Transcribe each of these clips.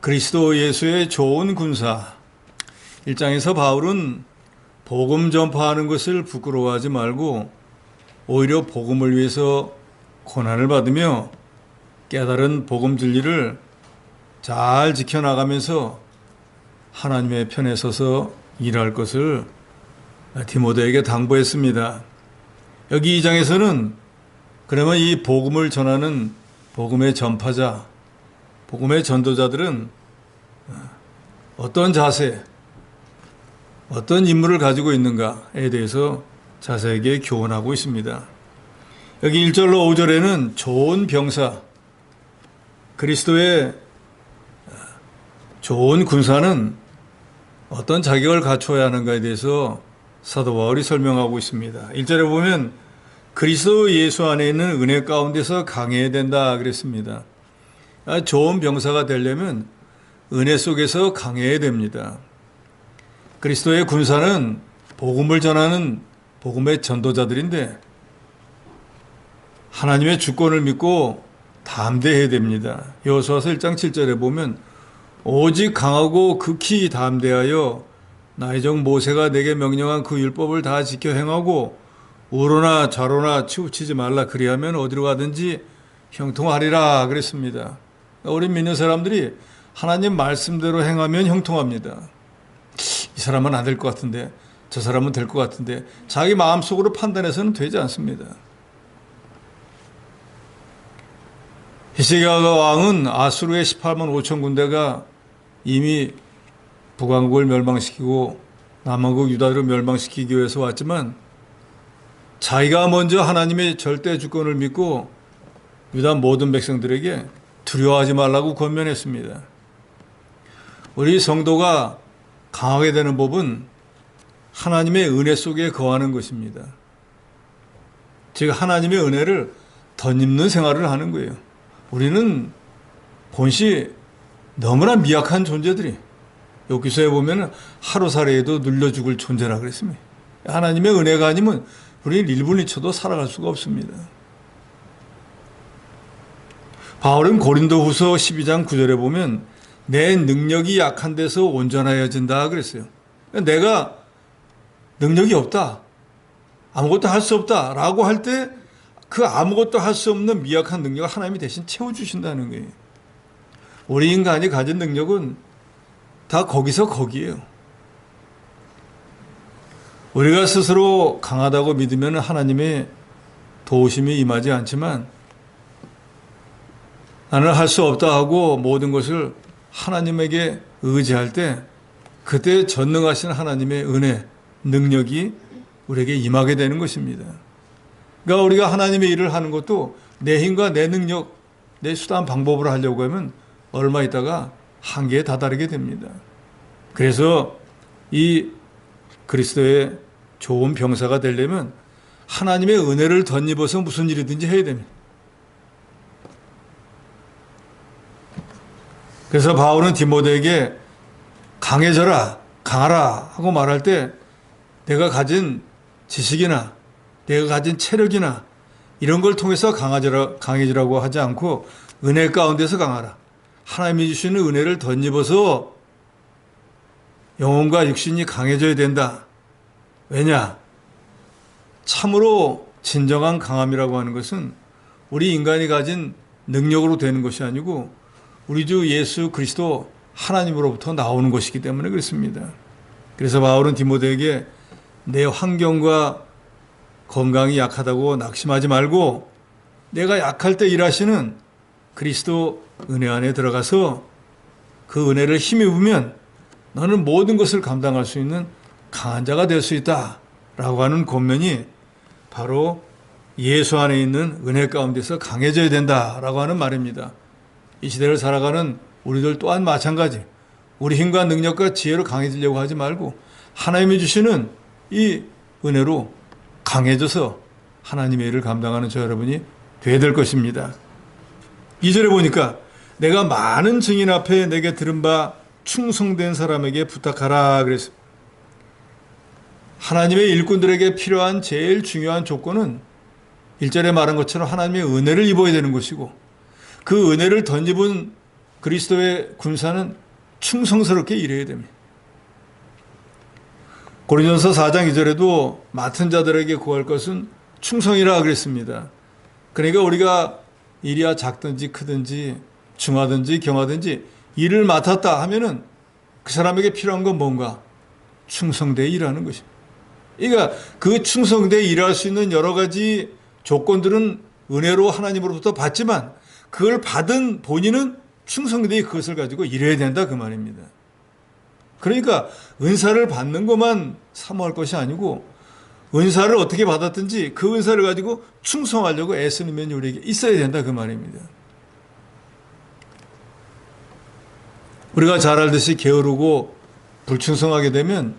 그리스도 예수의 좋은 군사 1장에서 바울은 복음 전파하는 것을 부끄러워하지 말고 오히려 복음을 위해서 고난을 받으며 깨달은 복음 진리를 잘 지켜나가면서 하나님의 편에 서서 일할 것을 디모데에게 당부했습니다. 여기 2장에서는 그러면 이 복음을 전하는 복음의 전파자, 복음의 전도자들은 어떤 자세, 어떤 임무를 가지고 있는가에 대해서 자세하게 교훈하고 있습니다. 여기 1절로 5절에는 좋은 병사, 그리스도의 좋은 군사는 어떤 자격을 갖춰야 하는가에 대해서 사도 바울이 설명하고 있습니다. 1절에 보면 그리스도 예수 안에 있는 은혜 가운데서 강해야 된다 그랬습니다. 좋은 병사가 되려면 은혜 속에서 강해야 됩니다. 그리스도의 군사는 복음을 전하는 복음의 전도자들인데 하나님의 주권을 믿고 담대해야 됩니다. 여호수아서 1장 7절에 보면 오직 강하고 극히 담대하여 나의 종 모세가 내게 명령한 그 율법을 다 지켜 행하고 우로나 좌로나 치우치지 말라 그리하면 어디로 가든지 형통하리라 그랬습니다. 우리 믿는 사람들이 하나님 말씀대로 행하면 형통합니다. 이 사람은 안 될 것 같은데 저 사람은 될 것 같은데 자기 마음속으로 판단해서는 되지 않습니다. 히스기야 왕은 아수르의 18만 5천 군대가 이미 북왕국을 멸망시키고 남왕국 유다를 멸망시키기 위해서 왔지만 자기가 먼저 하나님의 절대 주권을 믿고 유다 모든 백성들에게 두려워하지 말라고 권면했습니다. 우리 성도가 강하게 되는 법은 하나님의 은혜 속에 거하는 것입니다. 즉 하나님의 은혜를 덧입는 생활을 하는 거예요. 우리는 본시 너무나 미약한 존재들이 욥기서에 보면 하루살이에도 눌려 죽을 존재라 그랬습니다. 하나님의 은혜가 아니면 우리는 1분 2초도 살아갈 수가 없습니다. 바울은 고린도후서 12장 9절에 보면 내 능력이 약한 데서 온전하여진다 그랬어요. 내가 능력이 없다, 아무것도 할 수 없다 라고 할 때 그 아무것도 할 수 없는 미약한 능력을 하나님이 대신 채워주신다는 거예요. 우리 인간이 가진 능력은 다 거기서 거기에요. 우리가 스스로 강하다고 믿으면 하나님의 도우심이 임하지 않지만 나는 할 수 없다 하고 모든 것을 하나님에게 의지할 때 그때 전능하신 하나님의 은혜, 능력이 우리에게 임하게 되는 것입니다. 그러니까 우리가 하나님의 일을 하는 것도 내 힘과 내 능력, 내 수단 방법으로 하려고 하면 얼마 있다가 한계에 다다르게 됩니다. 그래서 이 그리스도의 좋은 병사가 되려면 하나님의 은혜를 덧입어서 무슨 일이든지 해야 됩니다. 그래서 바울은 디모데에게 강해져라, 강하라 하고 말할 때 내가 가진 지식이나 내가 가진 체력이나 이런 걸 통해서 강해지라고 하지 않고 은혜 가운데서 강하라. 하나님이 주시는 은혜를 덧입어서 영혼과 육신이 강해져야 된다. 왜냐? 참으로 진정한 강함이라고 하는 것은 우리 인간이 가진 능력으로 되는 것이 아니고 우리 주 예수 그리스도 하나님으로부터 나오는 것이기 때문에 그렇습니다. 그래서 바울은 디모데에게 내 환경과 건강이 약하다고 낙심하지 말고 내가 약할 때 일하시는 그리스도 은혜 안에 들어가서 그 은혜를 힘입으면 너는 모든 것을 감당할 수 있는 강한 자가 될 수 있다 라고 하는 권면이 바로 예수 안에 있는 은혜 가운데서 강해져야 된다라고 하는 말입니다. 이 시대를 살아가는 우리들 또한 마찬가지. 우리 힘과 능력과 지혜로 강해지려고 하지 말고 하나님이 주시는 이 은혜로 강해져서 하나님의 일을 감당하는 저 여러분이 되어야 될 것입니다. 2절에 보니까 내가 많은 증인 앞에 내게 들은 바 충성된 사람에게 부탁하라 그랬습니다. 하나님의 일꾼들에게 필요한 제일 중요한 조건은 1절에 말한 것처럼 하나님의 은혜를 입어야 되는 것이고 그 은혜를 덧입은 그리스도의 군사는 충성스럽게 일해야 됩니다. 고린도전서 4장 2절에도 맡은 자들에게 구할 것은 충성이라 그랬습니다. 그러니까 우리가 일이야 작든지 크든지 중하든지 경하든지 일을 맡았다 하면은 그 사람에게 필요한 건 뭔가? 충성되어 일하는 것입니다. 그러니까 그 충성되어 일할 수 있는 여러 가지 조건들은 은혜로 하나님으로부터 받지만 그걸 받은 본인은 충성되이 그것을 가지고 일해야 된다 그 말입니다. 그러니까 은사를 받는 것만 사모할 것이 아니고 은사를 어떻게 받았든지 그 은사를 가지고 충성하려고 애쓰는 면이 우리에게 있어야 된다 그 말입니다. 우리가 잘 알듯이 게으르고 불충성하게 되면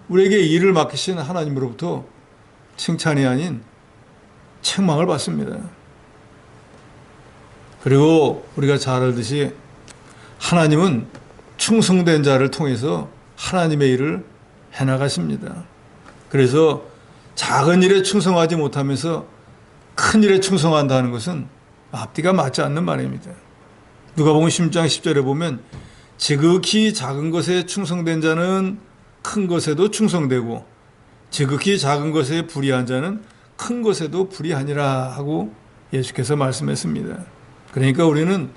우리에게 일을 맡기신 하나님으로부터 칭찬이 아닌 책망을 받습니다. 그리고 우리가 잘 알듯이 하나님은 충성된 자를 통해서 하나님의 일을 해나가십니다. 그래서 작은 일에 충성하지 못하면서 큰 일에 충성한다는 것은 앞뒤가 맞지 않는 말입니다. 누가복음 16장 10절에 보면 지극히 작은 것에 충성된 자는 큰 것에도 충성되고 지극히 작은 것에 불의한 자는 큰 것에도 불의하니라 하고 예수께서 말씀했습니다. 그러니까 우리는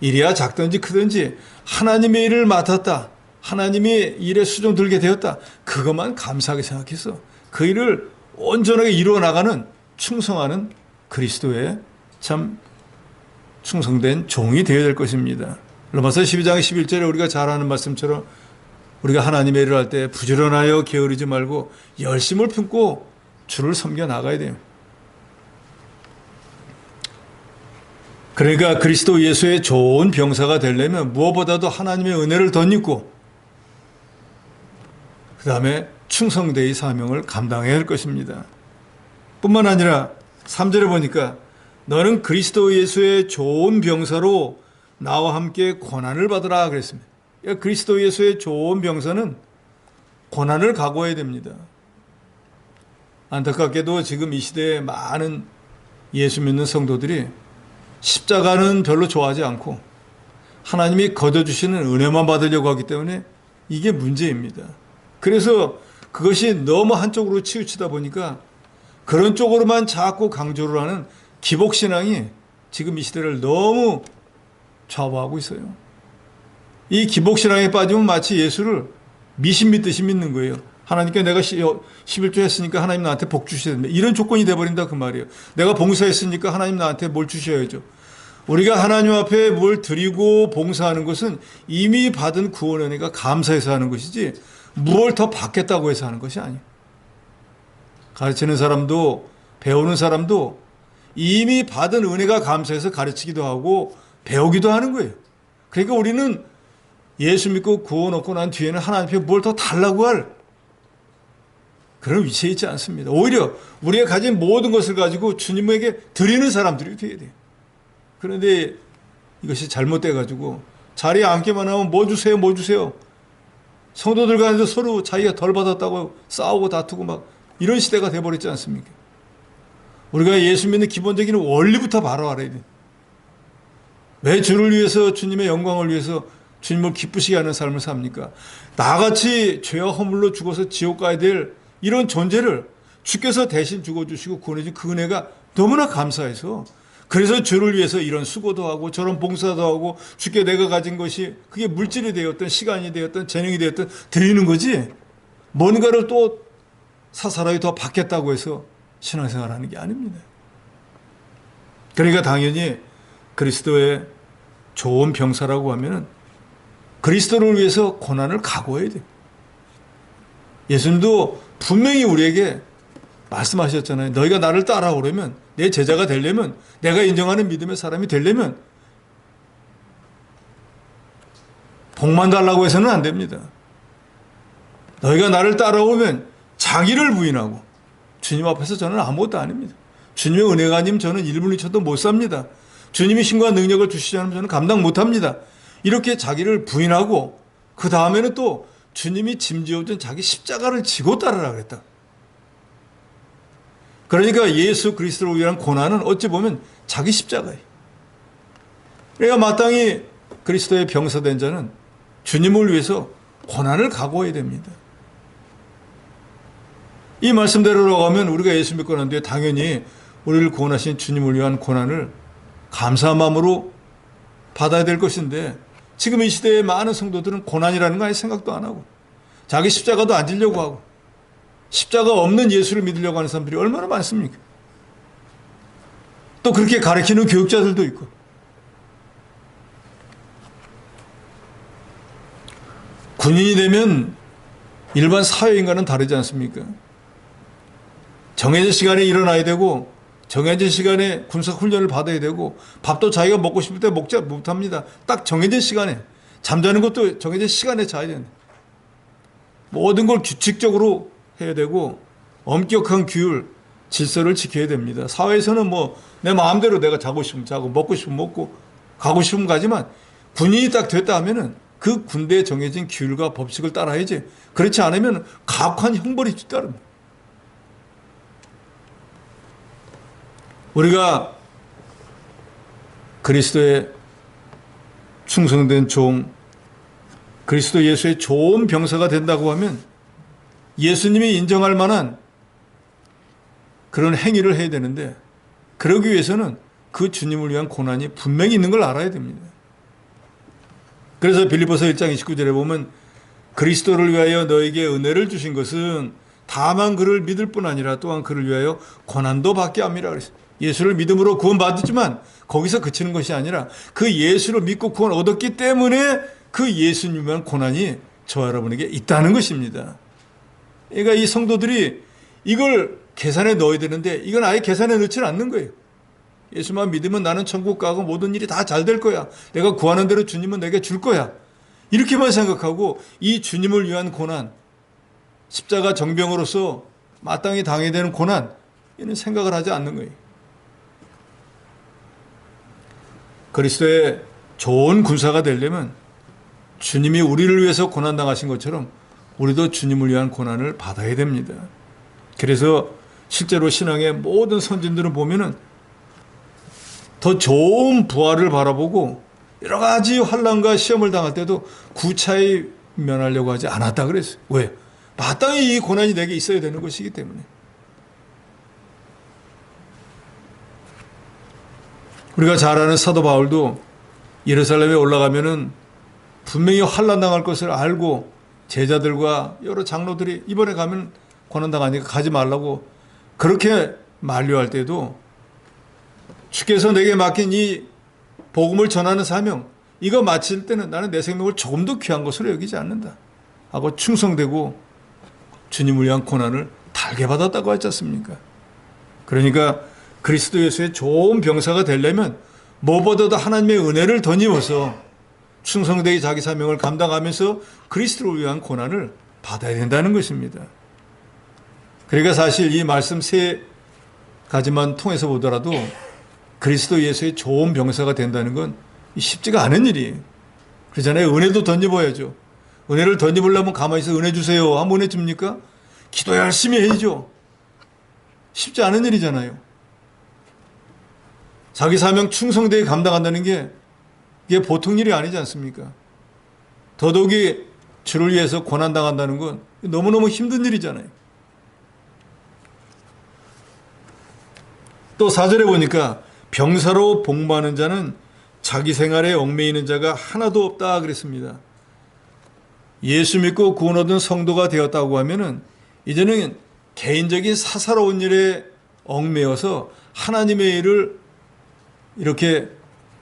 일이야 작든지 크든지 하나님의 일을 맡았다. 하나님의 일에 수종 들게 되었다. 그것만 감사하게 생각해서 그 일을 온전하게 이루어 나가는 충성하는 그리스도의 참 충성된 종이 되어야 될 것입니다. 로마서 12장 11절에 우리가 잘 아는 말씀처럼 우리가 하나님의 일을 할 때 부지런하여 게으르지 말고 열심을 품고 주를 섬겨 나가야 돼요. 그러니까 그리스도 예수의 좋은 병사가 되려면 무엇보다도 하나님의 은혜를 덧입고 그 다음에 충성되이 사명을 감당해야 할 것입니다. 뿐만 아니라 3절에 보니까 너는 그리스도 예수의 좋은 병사로 나와 함께 고난을 받으라 그랬습니다. 그러니까 그리스도 예수의 좋은 병사는 고난을 각오해야 됩니다. 안타깝게도 지금 이 시대에 많은 예수 믿는 성도들이 십자가는 별로 좋아하지 않고 하나님이 거둬주시는 은혜만 받으려고 하기 때문에 이게 문제입니다. 그래서 그것이 너무 한쪽으로 치우치다 보니까 그런 쪽으로만 자꾸 강조를 하는 기복신앙이 지금 이 시대를 너무 좌우하고 있어요. 이 기복신앙에 빠지면 마치 예수를 미신 믿듯이 믿는 거예요. 하나님께 내가 11조 했으니까 하나님 나한테 복 주셔야 된다. 이런 조건이 돼버린다 그 말이에요. 내가 봉사했으니까 하나님 나한테 뭘 주셔야죠. 우리가 하나님 앞에 뭘 드리고 봉사하는 것은 이미 받은 구원 은혜가 감사해서 하는 것이지 무엇을 더 받겠다고 해서 하는 것이 아니에요. 가르치는 사람도 배우는 사람도 이미 받은 은혜가 감사해서 가르치기도 하고 배우기도 하는 거예요. 그러니까 우리는 예수 믿고 구원 얻고 난 뒤에는 하나님 앞에 뭘 더 달라고 할 그런 위치에 있지 않습니다. 오히려 우리가 가진 모든 것을 가지고 주님에게 드리는 사람들이 되어야 돼요. 그런데 이것이 잘못돼가지고 자리에 앉기만 하면 뭐 주세요 뭐 주세요. 성도들 간에도 서로 자기가 덜 받았다고 싸우고 다투고 막 이런 시대가 돼버렸지 않습니까? 우리가 예수 믿는 기본적인 원리부터 바로 알아야 돼요. 왜 주를 위해서 주님의 영광을 위해서 주님을 기쁘시게 하는 삶을 삽니까? 나같이 죄와 허물로 죽어서 지옥 가야 될 이런 존재를 주께서 대신 죽어주시고 구원해준 그 은혜가 너무나 감사해서 그래서 주를 위해서 이런 수고도 하고 저런 봉사도 하고 주께 내가 가진 것이 그게 물질이 되었든 시간이 되었든 재능이 되었든 드리는 거지 뭔가를 또 사사라이 더 받겠다고 해서 신앙생활하는 게 아닙니다. 그러니까 당연히 그리스도의 좋은 병사라고 하면은 그리스도를 위해서 고난을 각오해야 돼요. 예수님도 분명히 우리에게 말씀하셨잖아요. 너희가 나를 따라오려면 내 제자가 되려면 내가 인정하는 믿음의 사람이 되려면 복만 달라고 해서는 안 됩니다. 너희가 나를 따라오면 자기를 부인하고 주님 앞에서 저는 아무것도 아닙니다. 주님의 은혜가 아니면 저는 1분 1초도 못 삽니다. 주님이 신과 능력을 주시지 않으면 저는 감당 못합니다. 이렇게 자기를 부인하고 그 다음에는 또 주님이 짐지어준 자기 십자가를 지고 따르라 그랬다. 그러니까 예수 그리스도를 위한 고난은 어찌 보면 자기 십자가예요. 그러니까 마땅히 그리스도의 병사된 자는 주님을 위해서 고난을 각오해야 됩니다. 이 말씀대로 하면 우리가 예수 믿고 난 뒤에 당연히 우리를 구원하신 주님을 위한 고난을 감사한 마음으로 받아야 될 것인데, 지금 이 시대의 많은 성도들은 고난이라는 거 아예 생각도 안 하고 자기 십자가도 안 지려고 하고 십자가 없는 예수를 믿으려고 하는 사람들이 얼마나 많습니까? 또 그렇게 가르치는 교육자들도 있고. 군인이 되면 일반 사회인과는 다르지 않습니까? 정해진 시간에 일어나야 되고 정해진 시간에 군사훈련을 받아야 되고 밥도 자기가 먹고 싶을 때 먹지 못합니다. 딱 정해진 시간에, 잠자는 것도 정해진 시간에 자야 된다. 모든 걸 규칙적으로 해야 되고 엄격한 규율, 질서를 지켜야 됩니다. 사회에서는 뭐 내 마음대로 내가 자고 싶으면 자고 먹고 싶으면 먹고 가고 싶으면 가지만, 군인이 딱 됐다 하면은 그 군대에 정해진 규율과 법칙을 따라야지, 그렇지 않으면 가혹한 형벌이 뒤따릅니다. 우리가 그리스도의 충성된 종, 그리스도 예수의 좋은 병사가 된다고 하면 예수님이 인정할 만한 그런 행위를 해야 되는데, 그러기 위해서는 그 주님을 위한 고난이 분명히 있는 걸 알아야 됩니다. 그래서 빌립보서 1장 29절에 보면 그리스도를 위하여 너에게 은혜를 주신 것은 다만 그를 믿을 뿐 아니라 또한 그를 위하여 고난도 받게 함이라 그랬어요. 예수를 믿음으로 구원받았지만 거기서 그치는 것이 아니라 그 예수를 믿고 구원 얻었기 때문에 그 예수님을 위한 고난이 저와 여러분에게 있다는 것입니다. 그러니까 이 성도들이 이걸 계산에 넣어야 되는데 이건 아예 계산에 넣지는 않는 거예요. 예수만 믿으면 나는 천국 가고 모든 일이 다 잘 될 거야. 내가 구하는 대로 주님은 내게 줄 거야. 이렇게만 생각하고 이 주님을 위한 고난, 십자가 정병으로서 마땅히 당해야 되는 고난, 이는 생각을 하지 않는 거예요. 그리스도의 좋은 군사가 되려면 주님이 우리를 위해서 고난당하신 것처럼 우리도 주님을 위한 고난을 받아야 됩니다. 그래서 실제로 신앙의 모든 선진들을 보면은 더 좋은 부활을 바라보고 여러 가지 환난과 시험을 당할 때도 구차히 면하려고 하지 않았다 그랬어요. 왜? 마땅히 이 고난이 내게 있어야 되는 것이기 때문에. 우리가 잘 아는 사도 바울도 예루살렘에 올라가면은 분명히 환난 당할 것을 알고 제자들과 여러 장로들이 이번에 가면 고난 당하니까 가지 말라고 그렇게 만류할 때도 주께서 내게 맡긴 이 복음을 전하는 사명, 이거 마칠 때는 나는 내 생명을 조금 더 귀한 것으로 여기지 않는다 하고 충성되고 주님을 위한 고난을 달게 받았다고 하지 않습니까? 그러니까 그리스도 예수의 좋은 병사가 되려면 무엇보다도 하나님의 은혜를 덧입어서 충성되게 자기 사명을 감당하면서 그리스도를 위한 고난을 받아야 된다는 것입니다. 그러니까 사실 이 말씀 세 가지만 통해서 보더라도 그리스도 예수의 좋은 병사가 된다는 건 쉽지가 않은 일이에요. 그러잖아요. 은혜도 덧입어야죠. 은혜를 덧입으려면 가만히 있어 은혜 주세요 하면 은혜 줍니까? 기도 열심히 해야죠. 쉽지 않은 일이잖아요. 자기 사명 충성되게 감당한다는 게 이게 보통 일이 아니지 않습니까? 더더욱이 주를 위해서 고난당한다는 건 너무너무 힘든 일이잖아요. 또 4절에 보니까 병사로 복무하는 자는 자기 생활에 얽매이는 자가 하나도 없다 그랬습니다. 예수 믿고 구원 얻은 성도가 되었다고 하면은 이제는 개인적인 사사로운 일에 얽매여서 하나님의 일을 이렇게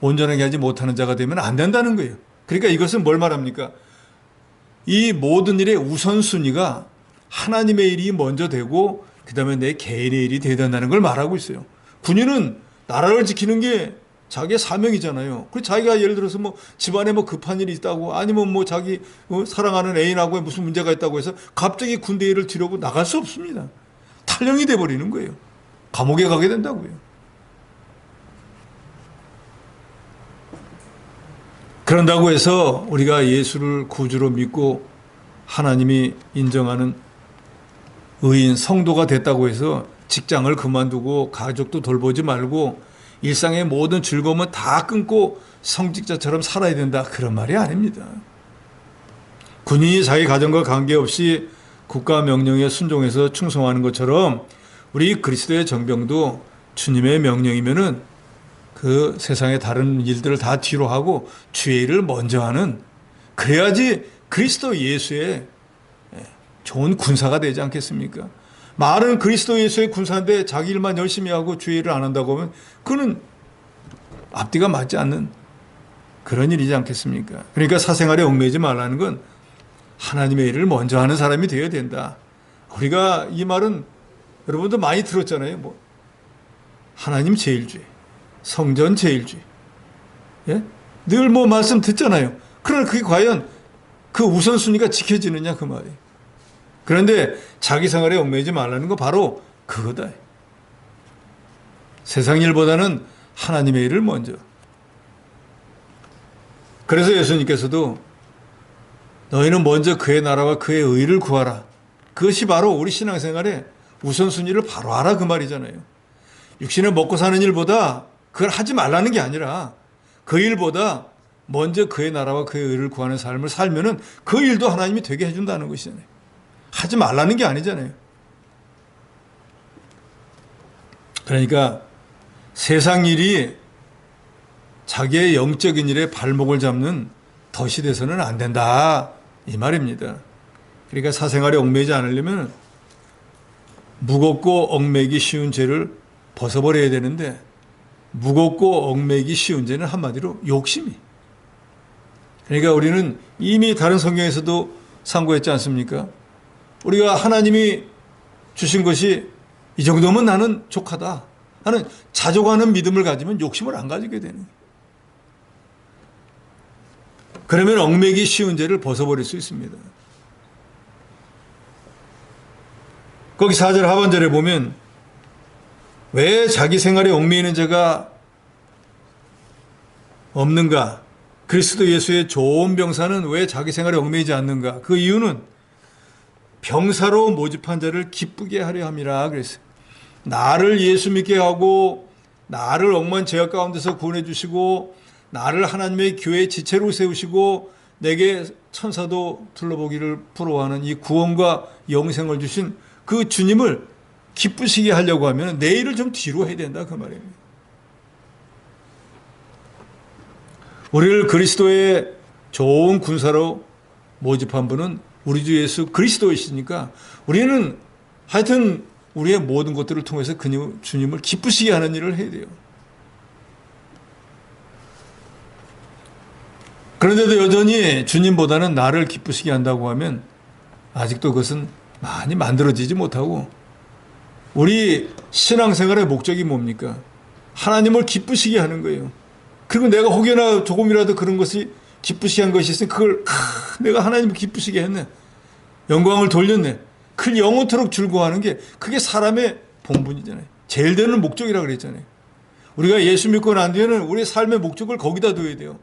온전하게 하지 못하는 자가 되면 안 된다는 거예요. 그러니까 이것은 뭘 말합니까? 이 모든 일의 우선순위가 하나님의 일이 먼저 되고 그 다음에 내 개인의 일이 돼야 된다는 걸 말하고 있어요. 군인은 나라를 지키는 게 자기의 사명이잖아요. 그 자기가 예를 들어서 뭐 집안에 뭐 급한 일이 있다고 아니면 뭐 자기 사랑하는 애인하고 무슨 문제가 있다고 해서 갑자기 군대 일을 뒤로고 나갈 수 없습니다. 탈령이 돼버리는 거예요. 감옥에 가게 된다고요. 그런다고 해서 우리가 예수를 구주로 믿고 하나님이 인정하는 의인 성도가 됐다고 해서 직장을 그만두고 가족도 돌보지 말고 일상의 모든 즐거움은 다 끊고 성직자처럼 살아야 된다. 그런 말이 아닙니다. 군인이 자기 가정과 관계없이 국가 명령에 순종해서 충성하는 것처럼 우리 그리스도의 정병도 주님의 명령이면은 그 세상의 다른 일들을 다 뒤로 하고 주의 일을 먼저 하는, 그래야지 그리스도 예수의 좋은 군사가 되지 않겠습니까? 말은 그리스도 예수의 군사인데 자기 일만 열심히 하고 주의 일을 안 한다고 하면 그는 앞뒤가 맞지 않는 그런 일이지 않겠습니까? 그러니까 사생활에 얽매이지 말라는 건 하나님의 일을 먼저 하는 사람이 되어야 된다. 우리가 이 말은 여러분도 많이 들었잖아요. 뭐 하나님 제일주의, 성전 제일주의, 예? 늘 뭐 말씀 듣잖아요. 그러나 그게 과연 그 우선순위가 지켜지느냐 그 말이에요. 그런데 자기 생활에 얽매이지 말라는 거 바로 그거다. 세상 일보다는 하나님의 일을 먼저. 그래서 예수님께서도 너희는 먼저 그의 나라와 그의 의를 구하라. 그것이 바로 우리 신앙생활의 우선순위를 바로 하라 그 말이잖아요. 육신을 먹고 사는 일보다 그걸 하지 말라는 게 아니라 그 일보다 먼저 그의 나라와 그의 의를 구하는 삶을 살면은 그 일도 하나님이 되게 해준다는 것이잖아요. 하지 말라는 게 아니잖아요. 그러니까 세상 일이 자기의 영적인 일에 발목을 잡는 덫이 돼서는 안 된다 이 말입니다. 그러니까 사생활에 얽매이지 않으려면 무겁고 얽매이기 쉬운 죄를 벗어버려야 되는데, 무겁고 얽매이기 쉬운 죄는 한마디로 욕심이. 그러니까 우리는 이미 다른 성경에서도 상고했지 않습니까? 우리가 하나님이 주신 것이 이 정도면 나는 족하다 하는 자족하는 믿음을 가지면 욕심을 안 가지게 되는 거예요. 그러면 얽매이기 쉬운 죄를 벗어버릴 수 있습니다. 거기 4절 하반절에 보면 왜 자기 생활에 얽매이는 죄가 없는가? 그리스도 예수의 좋은 병사는 왜 자기 생활에 얽매이지 않는가? 그 이유는 병사로 모집한 자를 기쁘게 하려 함이라 그랬어요. 나를 예수 믿게 하고 나를 억만 죄악 가운데서 구원해 주시고 나를 하나님의 교회의 지체로 세우시고 내게 천사도 둘러보기를 부러워하는 이 구원과 영생을 주신 그 주님을 기쁘시게 하려고 하면 내 일을 좀 뒤로 해야 된다 그 말입니다. 우리를 그리스도의 좋은 군사로 모집한 분은 우리 주 예수 그리스도이시니까 우리는 하여튼 우리의 모든 것들을 통해서 그 주님을 기쁘시게 하는 일을 해야 돼요. 그런데도 여전히 주님보다는 나를 기쁘시게 한다고 하면 아직도 그것은 많이 만들어지지 못하고, 우리 신앙생활의 목적이 뭡니까? 하나님을 기쁘시게 하는 거예요. 그리고 내가 혹여나 조금이라도 그런 것이 기쁘시게 한 것이 있으면 그걸 내가 하나님을 기쁘시게 했네, 영광을 돌렸네, 그걸 영원토록 즐거워하는 게 그게 사람의 본분이잖아요. 제일 되는 목적이라고 그랬잖아요. 우리가 예수 믿고 난 뒤에는 우리의 삶의 목적을 거기다 둬야 돼요.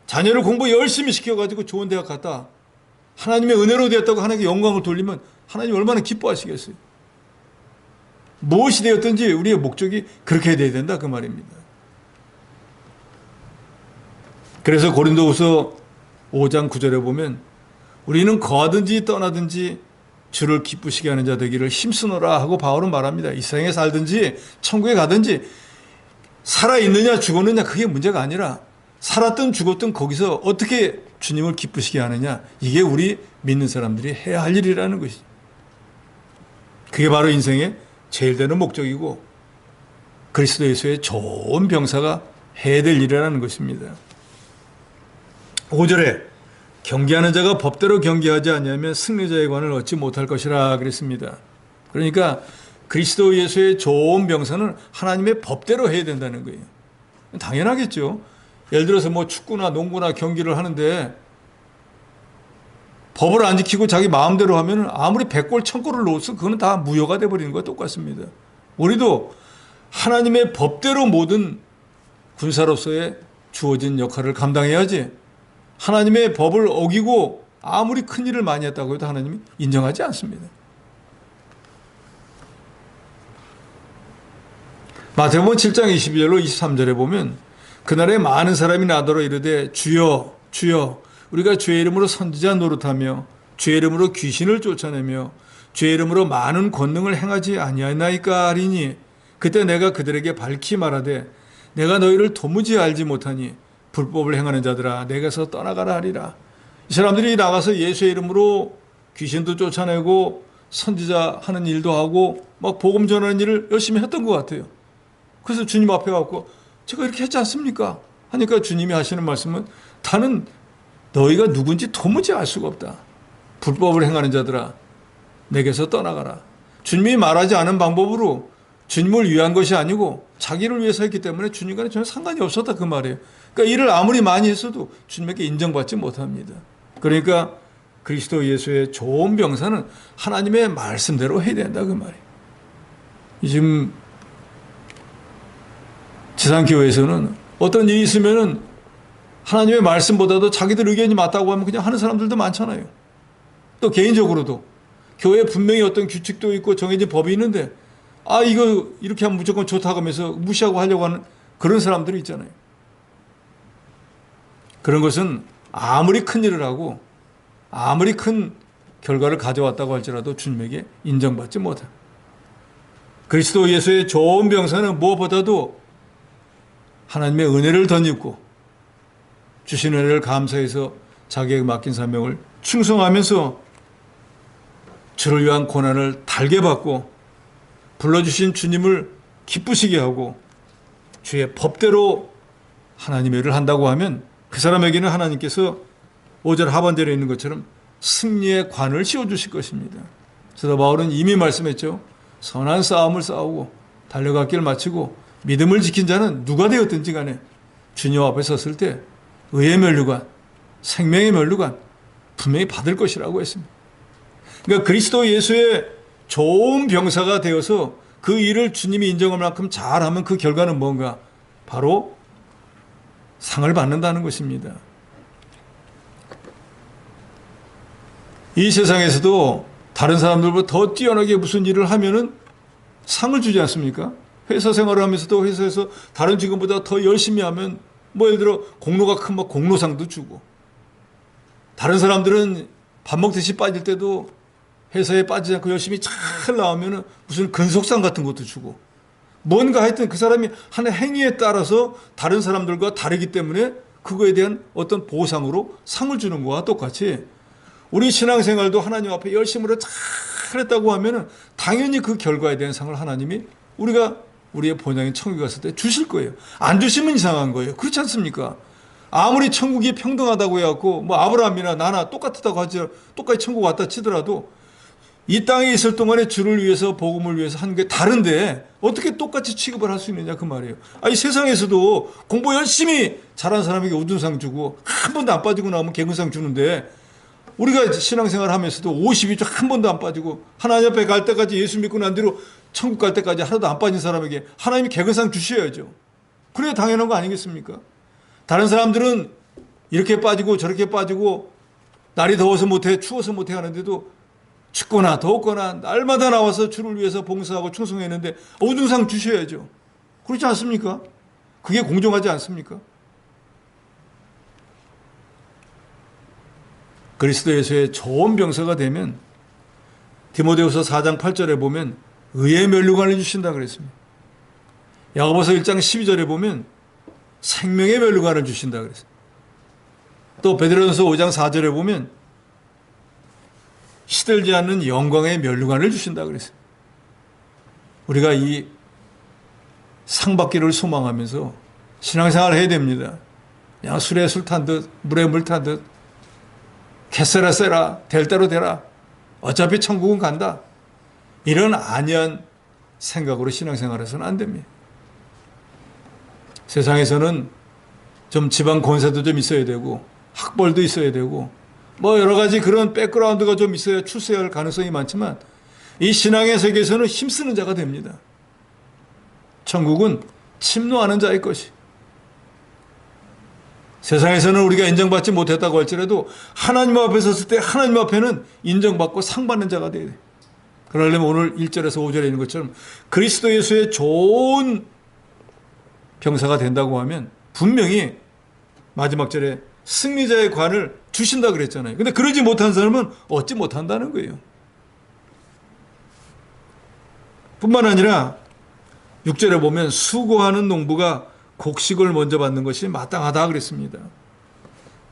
자녀를 공부 열심히 시켜가지고 좋은 대학 갔다 하나님의 은혜로 되었다고 하나님께 영광을 돌리면 하나님 얼마나 기뻐하시겠어요. 무엇이 되었든지 우리의 목적이 그렇게 돼야 된다 그 말입니다. 그래서 고린도후서 5장 9절에 보면 우리는 거하든지 떠나든지 주를 기쁘시게 하는 자 되기를 힘쓰노라 하고 바울은 말합니다. 이 세상에 살든지 천국에 가든지 살아있느냐 죽었느냐 그게 문제가 아니라 살았든 죽었든 거기서 어떻게 주님을 기쁘시게 하느냐, 이게 우리 믿는 사람들이 해야 할 일이라는 것이죠. 그게 바로 인생의 제일 되는 목적이고 그리스도 예수의 좋은 병사가 해야 될 일이라는 것입니다. 5절에 경계하는 자가 법대로 경계하지 않으면 승리자의 관을 얻지 못할 것이라 그랬습니다. 그러니까 그리스도 예수의 좋은 병사는 하나님의 법대로 해야 된다는 거예요. 당연하겠죠. 예를 들어서 뭐 축구나 농구나 경기를 하는데 법을 안 지키고 자기 마음대로 하면 아무리 100골 1000골을 넣어서 그거는 다 무효가 돼버리는 거와 똑같습니다. 우리도 하나님의 법대로 모든 군사로서의 주어진 역할을 감당해야지, 하나님의 법을 어기고 아무리 큰 일을 많이 했다고 해도 하나님이 인정하지 않습니다. 마태복음 7장 22절로 23절에 보면 그날에 많은 사람이 나더러 이르되 주여 주여 우리가 주의 이름으로 선지자 노릇하며 주의 이름으로 귀신을 쫓아내며 주의 이름으로 많은 권능을 행하지 아니하나이까 하리니 그때 내가 그들에게 밝히 말하되 내가 너희를 도무지 알지 못하니 불법을 행하는 자들아 내게서 떠나가라 하리라. 이 사람들이 나가서 예수의 이름으로 귀신도 쫓아내고 선지자 하는 일도 하고 막 복음 전하는 일을 열심히 했던 것 같아요. 그래서 주님 앞에 가고 제가 이렇게 했지 않습니까? 하니까 주님이 하시는 말씀은 나는 너희가 누군지 도무지 알 수가 없다. 불법을 행하는 자들아 내게서 떠나가라. 주님이 말하지 않은 방법으로 주님을 위한 것이 아니고 자기를 위해서 했기 때문에 주님과는 전혀 상관이 없었다 그 말이에요. 그러니까 일을 아무리 많이 했어도 주님에게 인정받지 못합니다. 그러니까 그리스도 예수의 좋은 병사는 하나님의 말씀대로 해야 된다 그 말이에요. 지금 지상교회에서는 어떤 일이 있으면은 하나님의 말씀보다도 자기들 의견이 맞다고 하면 그냥 하는 사람들도 많잖아요. 또 개인적으로도 교회에 분명히 어떤 규칙도 있고 정해진 법이 있는데 이거 이렇게 하면 무조건 좋다고 하면서 무시하고 하려고 하는 그런 사람들이 있잖아요. 그런 것은 아무리 큰 일을 하고 아무리 큰 결과를 가져왔다고 할지라도 주님에게 인정받지 못합니다. 그리스도 예수의 좋은 병사는 무엇보다도 하나님의 은혜를 덧입고 주신 은혜를 감사해서 자기에게 맡긴 사명을 충성하면서 주를 위한 고난을 달게 받고 불러주신 주님을 기쁘시게 하고 주의 법대로 하나님의 일을 한다고 하면 그 사람에게는 하나님께서 5절 하반절에 있는 것처럼 승리의 관을 씌워주실 것입니다. 사도 바울은 이미 말씀했죠. 선한 싸움을 싸우고 달려갈 길을 마치고 믿음을 지킨 자는 누가 되었든지 간에 주님 앞에 섰을 때 의의 면류관, 생명의 면류관 분명히 받을 것이라고 했습니다. 그러니까 그리스도 예수의 좋은 병사가 되어서 그 일을 주님이 인정할 만큼 잘하면 그 결과는 뭔가? 바로 상을 받는다는 것입니다. 이 세상에서도 다른 사람들보다 더 뛰어나게 무슨 일을 하면은 상을 주지 않습니까? 회사 생활을 하면서도 회사에서 다른 직원보다 더 열심히 하면 뭐 예를 들어 공로가 큰 뭐 공로상도 주고, 다른 사람들은 밥 먹듯이 빠질 때도 회사에 빠지지 않고 열심히 잘 나오면은 무슨 근속상 같은 것도 주고, 뭔가 하여튼 그 사람이 하는 행위에 따라서 다른 사람들과 다르기 때문에 그거에 대한 어떤 보상으로 상을 주는 거와 똑같이 우리 신앙생활도 하나님 앞에 열심으로 잘했다고 하면은 당연히 그 결과에 대한 상을 하나님이 우리가 우리의 본향인 천국에 갔을 때 주실 거예요. 안 주시면 이상한 거예요. 그렇지 않습니까? 아무리 천국이 평등하다고 해갖고 뭐 아브라함이나 나나 똑같다고 하지, 똑같이 천국 왔다 치더라도 이 땅에 있을 동안에 주를 위해서 복음을 위해서 한 게 다른데 어떻게 똑같이 취급을 할 수 있느냐 그 말이에요. 이 세상에서도 공부 열심히 잘한 사람에게 우둔상 주고 한 번도 안 빠지고 나오면 개근상 주는데, 우리가 신앙생활 하면서도 52주 한 번도 안 빠지고 하나님 앞에 갈 때까지 예수 믿고 난 뒤로 천국 갈 때까지 하나도 안 빠진 사람에게 하나님이 개근상 주셔야죠. 그래야 당연한 거 아니겠습니까? 다른 사람들은 이렇게 빠지고 저렇게 빠지고 날이 더워서 못해 추워서 못해 하는데도 춥거나 더웠거나 날마다 나와서 주를 위해서 봉사하고 충성했는데 우등상 주셔야죠. 그렇지 않습니까? 그게 공정하지 않습니까? 그리스도 예수의 좋은 병사가 되면 디모데후서 4장 8절에 보면 의의 면류관을 주신다 그랬습니다. 야고보서 1장 12절에 보면 생명의 면류관을 주신다 그랬습니다. 또 베드로전서 5장 4절에 보면 시들지 않는 영광의 면류관을 주신다 그랬습니다. 우리가 이 상 받기를 소망하면서 신앙생활을 해야 됩니다. 그냥 술에 술 탄 듯 물에 물 탄 듯 개쎄라 쎄라 될 대로 되라 어차피 천국은 간다, 이런 안이한 생각으로 신앙생활해서는 안 됩니다. 세상에서는 좀 집안 권세도 좀 있어야 되고 학벌도 있어야 되고 뭐 여러 가지 그런 백그라운드가 좀 있어야 출세할 가능성이 많지만 이 신앙의 세계에서는 힘쓰는 자가 됩니다. 천국은 침노하는 자의 것이. 세상에서는 우리가 인정받지 못했다고 할지라도 하나님 앞에 섰을 때 하나님 앞에는 인정받고 상받는 자가 돼야 돼. 그러려면 오늘 1절에서 5절에 있는 것처럼 그리스도 예수의 좋은 병사가 된다고 하면 분명히 마지막 절에 승리자의 관을 주신다 그랬잖아요. 근데 그러지 못한 사람은 얻지 못한다는 거예요. 뿐만 아니라 6절에 보면 수고하는 농부가 곡식을 먼저 받는 것이 마땅하다 그랬습니다.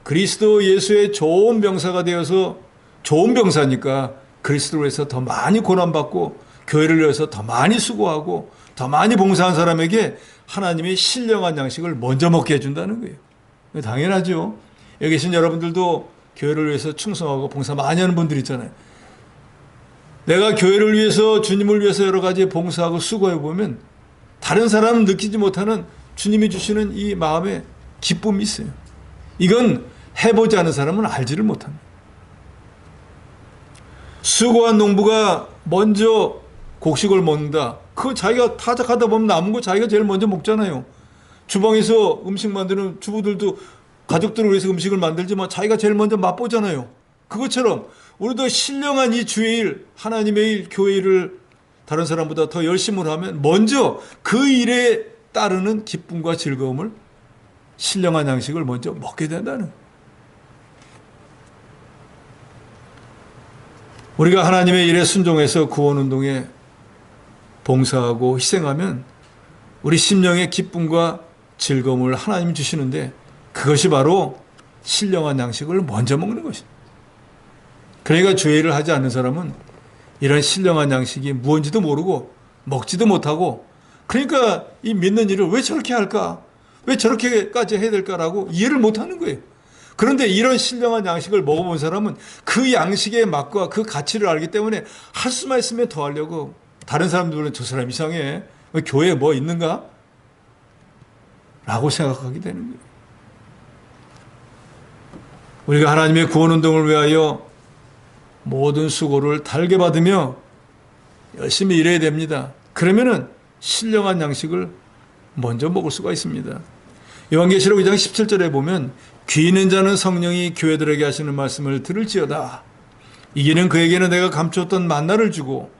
그리스도 예수의 좋은 병사가 되어서 좋은 병사니까 그리스도로 해서 더 많이 고난받고 교회를 위해서 더 많이 수고하고 더 많이 봉사한 사람에게 하나님이 신령한 양식을 먼저 먹게 해준다는 거예요. 당연하죠. 여기 계신 여러분들도 교회를 위해서 충성하고 봉사 많이 하는 분들 있잖아요. 내가 교회를 위해서 주님을 위해서 여러 가지 봉사하고 수고해 보면 다른 사람은 느끼지 못하는 주님이 주시는 이 마음의 기쁨이 있어요. 이건 해보지 않은 사람은 알지를 못합니다. 수고한 농부가 먼저 곡식을 먹는다. 그거 자기가 타작하다 보면 남은 거 자기가 제일 먼저 먹잖아요. 주방에서 음식 만드는 주부들도 가족들을 위해서 음식을 만들지만 자기가 제일 먼저 맛보잖아요. 그것처럼 우리도 신령한 이 주의 일, 하나님의 일, 교회 일을 다른 사람보다 더 열심을 하면 먼저 그 일에 따르는 기쁨과 즐거움을 신령한 양식을 먼저 먹게 된다는 거예요. 우리가 하나님의 일에 순종해서 구원운동에 봉사하고 희생하면 우리 심령의 기쁨과 즐거움을 하나님이 주시는데 그것이 바로 신령한 양식을 먼저 먹는 것입니다. 그러니까 주의 일을 하지 않는 사람은 이런 신령한 양식이 무엇인지도 모르고 먹지도 못하고 그러니까 이 믿는 일을 왜 저렇게 할까? 왜 저렇게까지 해야 될까라고 이해를 못하는 거예요. 그런데 이런 신령한 양식을 먹어본 사람은 그 양식의 맛과 그 가치를 알기 때문에 할 수만 있으면 더 하려고 다른 사람들은 저 사람 이상해. 교회에 뭐 있는가? 라고 생각하게 되는 거예요. 우리가 하나님의 구원운동을 위하여 모든 수고를 달게 받으며 열심히 일해야 됩니다. 그러면은 신령한 양식을 먼저 먹을 수가 있습니다. 요한계시록 2장 17절에 보면 귀 있는 자는 성령이 교회들에게 하시는 말씀을 들을지어다. 이기는 그에게는 내가 감추었던 만나를 주고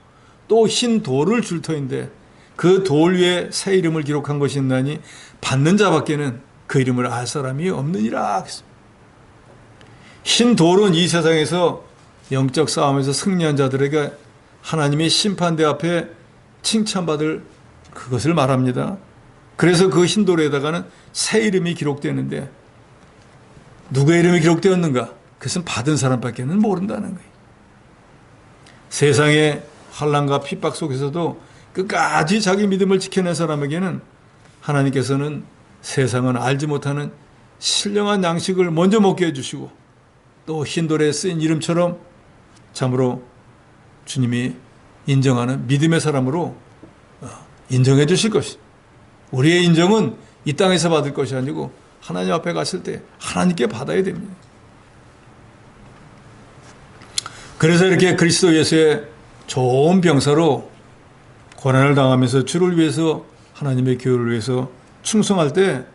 또 흰 돌을 줄 터인데 그 돌 위에 새 이름을 기록한 것이 있나니 받는 자밖에는 그 이름을 알 사람이 없느니라. 흰 돌은 이 세상에서 영적 싸움에서 승리한 자들에게 하나님의 심판대 앞에 칭찬받을 그것을 말합니다. 그래서 그 흰 돌에다가는 새 이름이 기록되는데 누구의 이름이 기록되었는가? 그것은 받은 사람밖에는 모른다는 거예요. 세상의 환난과 핍박 속에서도 끝까지 자기 믿음을 지켜낸 사람에게는 하나님께서는 세상은 알지 못하는 신령한 양식을 먼저 먹게 해주시고 또 흰돌에 쓰인 이름처럼 참으로 주님이 인정하는 믿음의 사람으로 인정해 주실 것이. 우리의 인정은 이 땅에서 받을 것이 아니고 하나님 앞에 갔을 때 하나님께 받아야 됩니다. 그래서 이렇게 그리스도 예수의 좋은 병사로 고난을 당하면서 주를 위해서 하나님의 교회를 위해서 충성할 때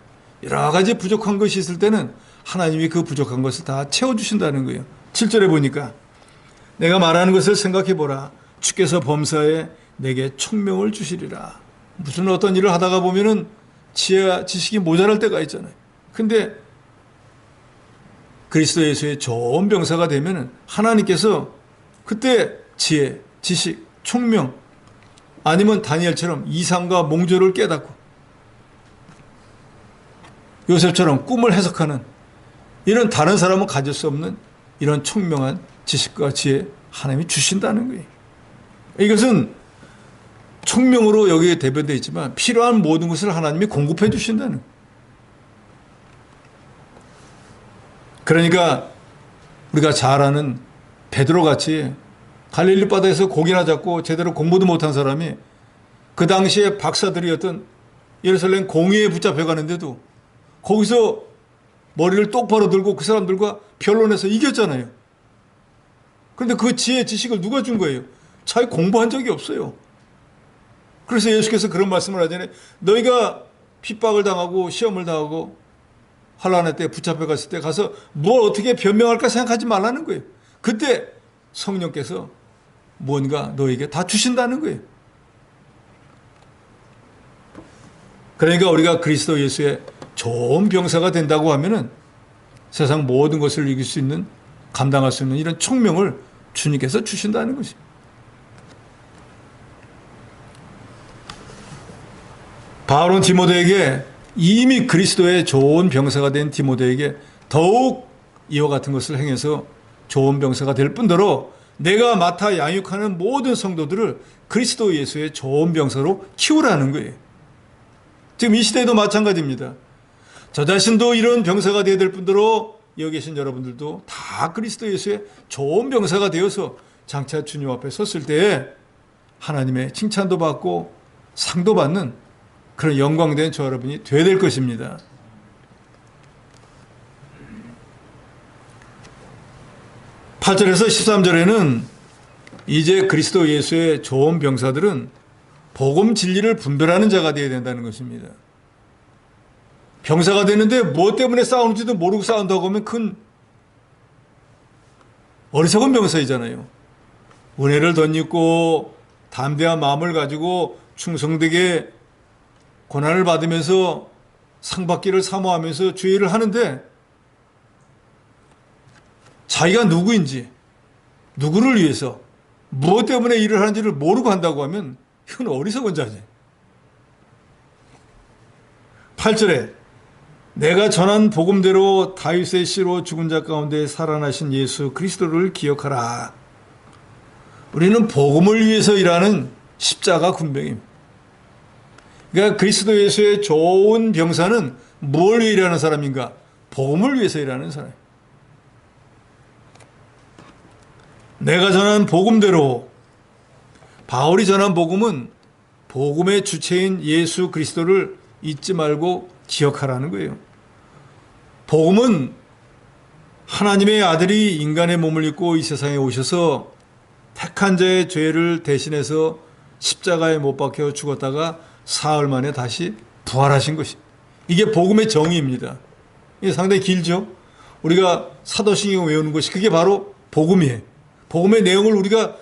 여러 가지 부족한 것이 있을 때는 하나님이 그 부족한 것을 다 채워주신다는 거예요. 7절에 보니까 내가 말하는 것을 생각해 보라. 주께서 범사에 내게 총명을 주시리라. 무슨 어떤 일을 하다가 보면은 지혜와 지식이 모자랄 때가 있잖아요. 근데 그리스도 예수의 좋은 병사가 되면은 하나님께서 그때 지혜, 지식, 총명 아니면 다니엘처럼 이상과 몽조를 깨닫고 요셉처럼 꿈을 해석하는 이런 다른 사람은 가질 수 없는 이런 총명한 지식과 지혜 하나님이 주신다는 거예요. 이것은 총명으로 여기에 대변되어 있지만 필요한 모든 것을 하나님이 공급해 주신다는 거예요. 그러니까 우리가 잘 아는 베드로같이 갈릴리 바다에서 고기나 잡고 제대로 공부도 못한 사람이 그 당시에 박사들이었던 예루살렘 공회에 붙잡혀 가는데도 거기서 머리를 똑바로 들고 그 사람들과 변론해서 이겼잖아요. 그런데 그 지혜, 지식을 누가 준 거예요? 자기 공부한 적이 없어요. 그래서 예수께서 그런 말씀을 하잖아요. 너희가 핍박을 당하고 시험을 당하고 환난의 때 붙잡혀 갔을 때 가서 뭘 어떻게 변명할까 생각하지 말라는 거예요. 그때 성령께서 무언가 너에게 다 주신다는 거예요. 그러니까 우리가 그리스도 예수의 좋은 병사가 된다고 하면은 세상 모든 것을 이길 수 있는, 감당할 수 있는 이런 총명을 주님께서 주신다는 것입니다. 바울은 디모데에게, 이미 그리스도의 좋은 병사가 된 디모데에게 더욱 이와 같은 것을 행해서 좋은 병사가 될 뿐더러 내가 맡아 양육하는 모든 성도들을 그리스도 예수의 좋은 병사로 키우라는 거예요. 지금 이 시대에도 마찬가지입니다. 저 자신도 이런 병사가 되어야 될 뿐더러 여기 계신 여러분들도 다 그리스도 예수의 좋은 병사가 되어서 장차 주님 앞에 섰을 때에 하나님의 칭찬도 받고 상도 받는 그런 영광된 저 여러분이 되어야 될 것입니다. (8절에서) (13절에는) 이제 그리스도 예수의 좋은 병사들은 복음 진리를 분별하는 자가 되어야 된다는 것입니다. 병사가 되는데 무엇 때문에 싸우는지도 모르고 싸운다고 하면 큰 어리석은 병사이잖아요. 은혜를 덧입고 담대한 마음을 가지고 충성되게 고난을 받으면서 상받기를 사모하면서 주의 일을 하는데 자기가 누구인지, 누구를 위해서, 무엇 때문에 일을 하는지를 모르고 한다고 하면 이건 어리석은 자지. 8절에 내가 전한 복음대로 다윗의 씨로 죽은 자 가운데 살아나신 예수 그리스도를 기억하라. 우리는 복음을 위해서 일하는 십자가 군병입니다. 그러니까 그리스도 예수의 좋은 병사는 뭘 위해 일하는 사람인가? 복음을 위해서 일하는 사람. 내가 전한 복음대로, 바울이 전한 복음은 복음의 주체인 예수 그리스도를 잊지 말고 기억하라는 거예요. 복음은 하나님의 아들이 인간의 몸을 입고 이 세상에 오셔서 택한 자의 죄를 대신해서 십자가에 못 박혀 죽었다가 사흘 만에 다시 부활하신 것입니다. 이게 복음의 정의입니다. 이게 상당히 길죠? 우리가 사도신경 외우는 것이 그게 바로 복음이에요. 복음의 내용을 우리가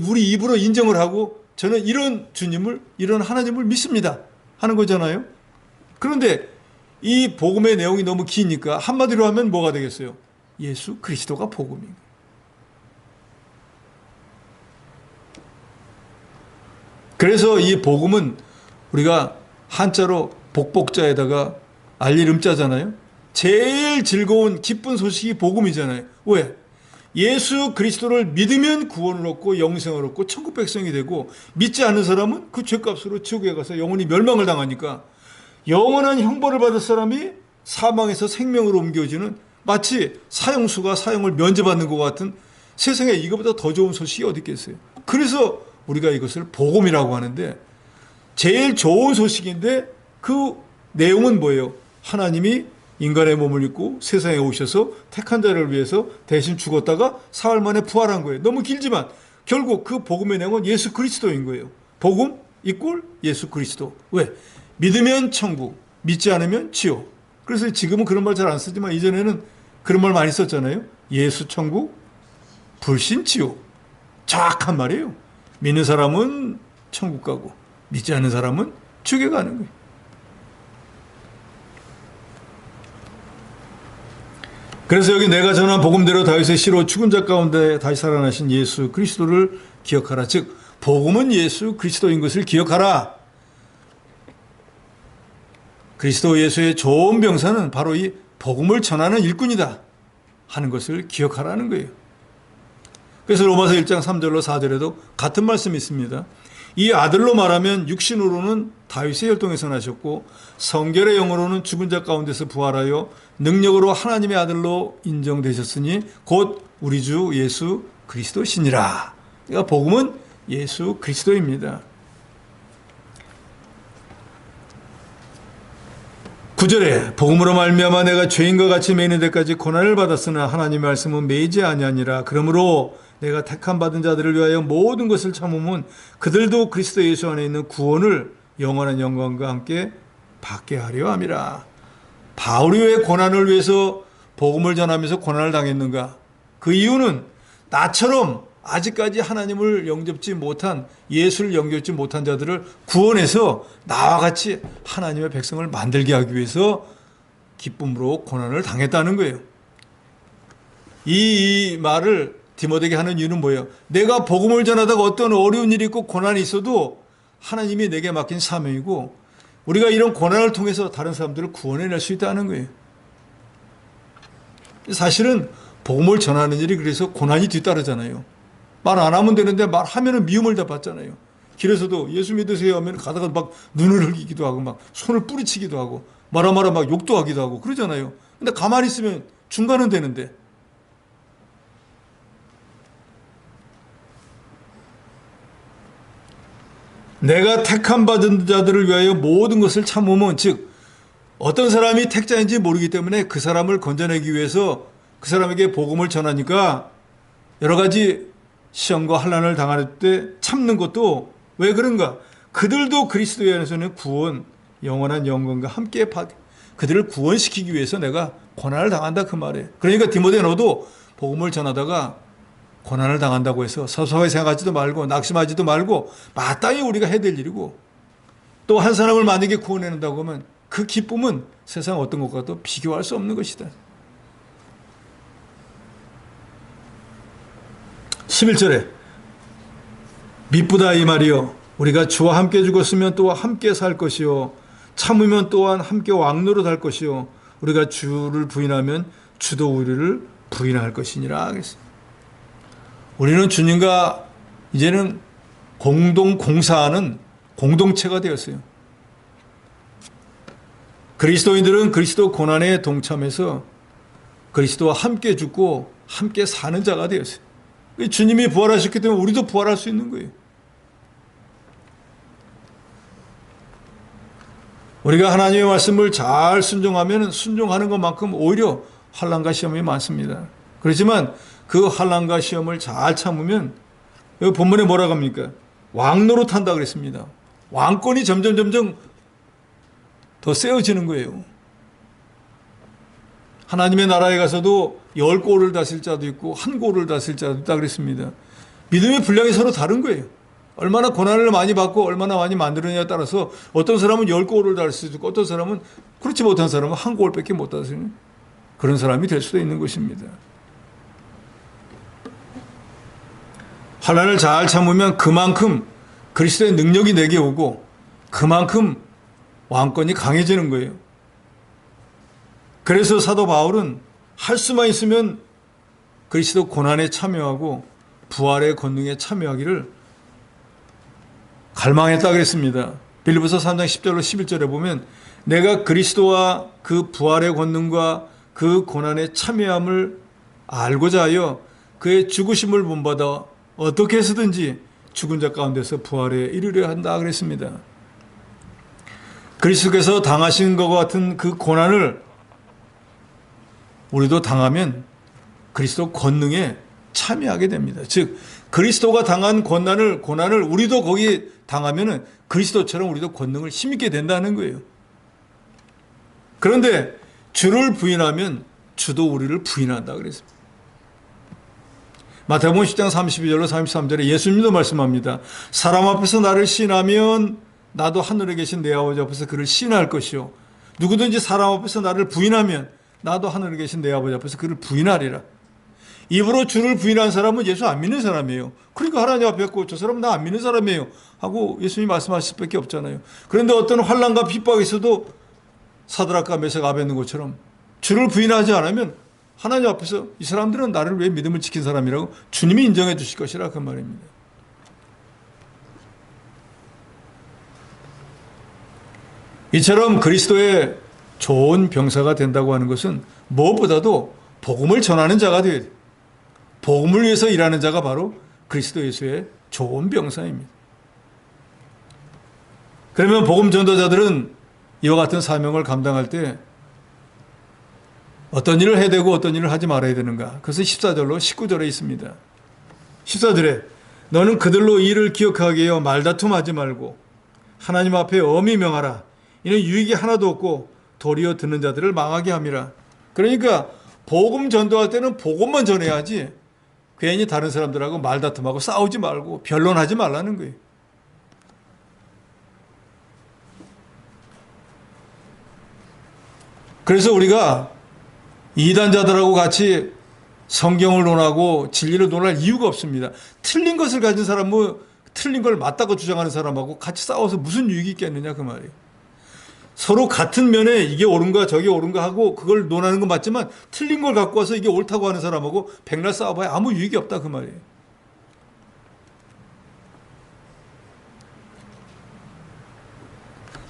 우리 입으로 인정을 하고 저는 이런 주님을, 이런 하나님을 믿습니다 하는 거잖아요. 그런데 이 복음의 내용이 너무 기니까 한마디로 하면 뭐가 되겠어요? 예수 그리스도가 복음인 거예요. 그래서 이 복음은 우리가 한자로 복복자에다가 알릴 음자잖아요. 제일 즐거운 기쁜 소식이 복음이잖아요. 왜? 예수 그리스도를 믿으면 구원을 얻고 영생을 얻고 천국 백성이 되고, 믿지 않는 사람은 그 죄값으로 지옥에 가서 영원히 멸망을 당하니까 영원한 형벌을 받을 사람이 사망에서 생명으로 옮겨지는, 마치 사형수가 사형을 면제받는 것 같은, 세상에 이거보다 더 좋은 소식이 어디 있겠어요. 그래서 우리가 이것을 복음이라고 하는데, 제일 좋은 소식인데 그 내용은 뭐예요? 하나님이 인간의 몸을 입고 세상에 오셔서 택한 자를 위해서 대신 죽었다가 사흘 만에 부활한 거예요. 너무 길지만 결국 그 복음의 내용은 예수 그리스도인 거예요. 복음 이꼴 예수 그리스도. 왜? 믿으면 천국, 믿지 않으면 지옥. 그래서 지금은 그런 말 잘 안 쓰지만 이전에는 그런 말 많이 썼잖아요. 예수 천국, 불신 지옥. 정확한 말이에요. 믿는 사람은 천국 가고 믿지 않는 사람은 지옥에 가는 거예요. 그래서 여기 내가 전한 복음대로 다윗의 씨로 죽은 자 가운데 다시 살아나신 예수 그리스도를 기억하라. 즉 복음은 예수 그리스도인 것을 기억하라. 그리스도 예수의 좋은 병사는 바로 이 복음을 전하는 일꾼이다 하는 것을 기억하라는 거예요. 그래서 로마서 1장 3절로 4절에도 같은 말씀이 있습니다. 이 아들로 말하면 육신으로는 다윗의 혈통에서 나셨고 성결의 영으로는 죽은 자 가운데서 부활하여 능력으로 하나님의 아들로 인정되셨으니 곧 우리 주 예수 그리스도시니라. 그러니까 복음은 예수 그리스도입니다. 9절에 복음으로 말미암아 내가 죄인과 같이 매이는 데까지 고난을 받았으나 하나님의 말씀은 매이지 아니하니라. 그러므로 내가 택함 받은 자들을 위하여 모든 것을 참으면 그들도 그리스도 예수 안에 있는 구원을 영원한 영광과 함께 받게 하려 함이라. 바울이 왜 고난을 위해서 복음을 전하면서 고난을 당했는가? 그 이유는 나처럼 아직까지 하나님을 영접지 못한, 예수를 영접지 못한 자들을 구원해서 나와 같이 하나님의 백성을 만들게 하기 위해서 기쁨으로 고난을 당했다는 거예요. 이 말을 디모데에게 하는 이유는 뭐예요? 내가 복음을 전하다가 어떤 어려운 일이 있고 고난이 있어도 하나님이 내게 맡긴 사명이고 우리가 이런 고난을 통해서 다른 사람들을 구원해낼 수 있다는 거예요. 사실은 복음을 전하는 일이 그래서 고난이 뒤따르잖아요. 말 안 하면 되는데 말하면 미움을 다 받잖아요. 길에서도 예수 믿으세요 하면 가다가 막 눈을 흘기기도 하고 막 손을 뿌리치기도 하고 말아말아 막 욕도 하기도 하고 그러잖아요. 근데 가만히 있으면 중간은 되는데 내가 택함 받은 자들을 위하여 모든 것을 참으면 즉 어떤 사람이 택자인지 모르기 때문에 그 사람을 건져내기 위해서 그 사람에게 복음을 전하니까 여러 가지 시험과 환난을 당할 때 참는 것도 왜 그런가? 그들도 그리스도에 안에서는 구원, 영원한 영광과 함께 그들을 구원시키기 위해서 내가 고난을 당한다 그 말이에요. 그러니까 디모데 너도 복음을 전하다가 고난을 당한다고 해서 서서히 생각하지도 말고 낙심하지도 말고 마땅히 우리가 해야 될 일이고 또 한 사람을 만약에 구원해낸다고 하면 그 기쁨은 세상 어떤 것과도 비교할 수 없는 것이다. 11절에 미쁘다 이 말이요 우리가 주와 함께 죽었으면 또 함께 살 것이요 참으면 또한 함께 왕노릇 할 것이요 우리가 주를 부인하면 주도 우리를 부인할 것이니라 하겠습니다. 우리는 주님과 이제는 공동 공사하는 공동체가 되었어요. 그리스도인들은 그리스도 고난에 동참해서 그리스도와 함께 죽고 함께 사는 자가 되었어요. 주님이 부활하셨기 때문에 우리도 부활할 수 있는 거예요. 우리가 하나님의 말씀을 잘 순종하면 순종하는 것만큼 오히려 환난과 시험이 많습니다. 그렇지만 그 환난과 시험을 잘 참으면 여기 본문에 뭐라고 합니까? 왕노릇 한다 그랬습니다. 왕권이 점점 더 세워지는 거예요. 하나님의 나라에 가서도 10골을 다스릴 자도 있고 1골을 다스릴 자도 있다 그랬습니다. 믿음의 분량이 서로 다른 거예요. 얼마나 고난을 많이 받고 얼마나 많이 만들느냐에 따라서 어떤 사람은 10골을 다스릴 수 있고 어떤 사람은 그렇지 못한 사람은 1골밖에 못 다스리는 그런 사람이 될 수도 있는 것입니다. 환난을 잘 참으면 그만큼 그리스도의 능력이 내게 오고 그만큼 왕권이 강해지는 거예요. 그래서 사도 바울은 할 수만 있으면 그리스도 고난에 참여하고 부활의 권능에 참여하기를 갈망했다 그랬습니다. 빌립보서 3장 10절로 11절에 보면 내가 그리스도와 그 부활의 권능과 그 고난에 참여함을 알고자 하여 그의 죽으심을 본받아 어떻게 해서든지 죽은 자 가운데서 부활에 이르려 한다 그랬습니다. 그리스도께서 당하신 것과 같은 그 고난을 우리도 당하면 그리스도 권능에 참여하게 됩니다. 즉 그리스도가 당한 고난을 우리도 거기 당하면 그리스도처럼 우리도 권능을 힘있게 된다는 거예요. 그런데 주를 부인하면 주도 우리를 부인한다 그랬습니다. 마태복음 10장 32절로 33절에 예수님도 말씀합니다. 사람 앞에서 나를 시인하면 나도 하늘에 계신 내 아버지 앞에서 그를 시인할 것이요 누구든지 사람 앞에서 나를 부인하면 나도 하늘에 계신 내 아버지 앞에서 그를 부인하리라. 입으로 주를 부인한 사람은 예수 안 믿는 사람이에요. 그러니까 하나님 앞에 있고 저 사람은 나 안 믿는 사람이에요 하고 예수님이 말씀하실 수밖에 없잖아요. 그런데 어떤 환난과 핍박이 있어도 사드락과 메삭 아벳느고처럼 주를 부인하지 않으면 하나님 앞에서 이 사람들은 나를 위해 믿음을 지킨 사람이라고 주님이 인정해 주실 것이라 그 말입니다. 이처럼 그리스도의 좋은 병사가 된다고 하는 것은 무엇보다도 복음을 전하는 자가 되어야 돼요. 복음을 위해서 일하는 자가 바로 그리스도 예수의 좋은 병사입니다. 그러면 복음 전도자들은 이와 같은 사명을 감당할 때 어떤 일을 해야 되고 어떤 일을 하지 말아야 되는가? 그것은 14절로 19절에 있습니다. 14절에 너는 그들로 일을 기억하게 하여 말다툼하지 말고 하나님 앞에 엄히 명하라. 이는 유익이 하나도 없고 도리어 듣는 자들을 망하게 함이라. 그러니까 복음 전도할 때는 복음만 전해야지 괜히 다른 사람들하고 말다툼하고 싸우지 말고 변론하지 말라는 거예요. 그래서 우리가 이단자들하고 같이 성경을 논하고 진리를 논할 이유가 없습니다. 틀린 것을 가진 사람, 틀린 걸 맞다고 주장하는 사람하고 같이 싸워서 무슨 유익이 있겠느냐 그 말이에요. 서로 같은 면에 이게 옳은가 저게 옳은가 하고 그걸 논하는 건 맞지만 틀린 걸 갖고 와서 이게 옳다고 하는 사람하고 백날 싸워봐야 아무 유익이 없다 그 말이에요.